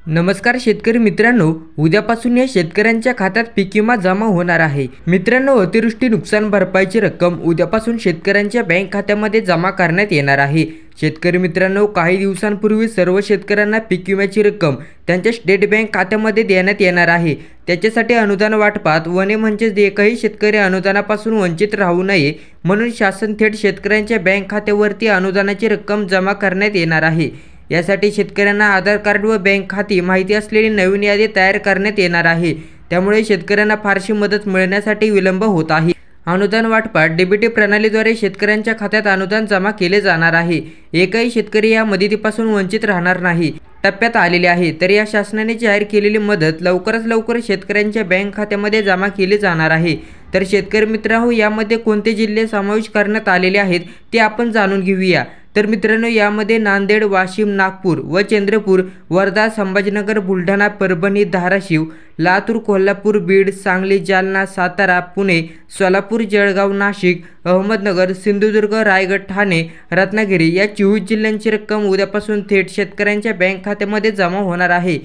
नमस्कार शेतकरी मित्रांनो, उद्यापासून या शेतकऱ्यांच्या खात्यात पीक विमा जमा होणार आहे। मित्रांनो, अतिवृष्टी नुकसान भरपाईची रक्कम उद्यापासून शेतकऱ्यांच्या बँक खात्यामध्ये जमा करण्यात येणार आहे। शेतकरी मित्रांनो, काही दिवसांपूर्वी सर्व शेतकऱ्यांना पीक विम्याची रक्कम त्यांच्या स्टेट बँक खात्यामध्ये देण्यात येणार आहे। त्याच्यासाठी अनुदान वाटपात वने म्हणजेच एकही शेतकरी अनुदानापासून वंचित राहू नये म्हणून शासन थेट शेतकऱ्यांच्या बँक खात्यावरती अनुदानाची रक्कम जमा करण्यात येणार आहे। यासाठी शेतकऱ्यांना आधार कार्ड व बँक खाती माहिती असलेली नवीन यादी तयार करण्यात येणार आहे। त्यामुळे शेतकऱ्यांना फारशी मदत मिळण्यासाठी विलंब होत आहे। अनुदान वाटपात डीबीटी प्रणालीद्वारे शेतकऱ्यांच्या खात्यात अनुदान जमा केले जाणार आहे। एकही शेतकरी या मदतीपासून वंचित राहणार नाही टप्प्यात आलेले आहे। तर या शासनाने जाहीर केलेली मदत लवकरात लवकर शेतकऱ्यांच्या बँक खात्यामध्ये जमा केली जाणार आहे। तर शेतकरी मित्रांनो, यामध्ये कोणते जिल्हे समावेश करण्यात आलेले आहेत ते आपण जाणून घेऊया। तर मित्रांनो, यामध्ये नांदेड, वाशिम, नागपूर व चंद्रपूर, वर्धा, संभाजीनगर, बुलढाणा, परभणी, धाराशिव, लातूर, कोल्हापूर, बीड, सांगली, जालना, सातारा, पुणे, सोलापूर, जळगाव, नाशिक, अहमदनगर, सिंधुदुर्ग, रायगड, ठाणे, रत्नागिरी या 24 जिल्ह्यांची रक्कम उद्यापासून थेट शेतकऱ्यांच्या बँक खात्यामध्ये जमा होणार आहे।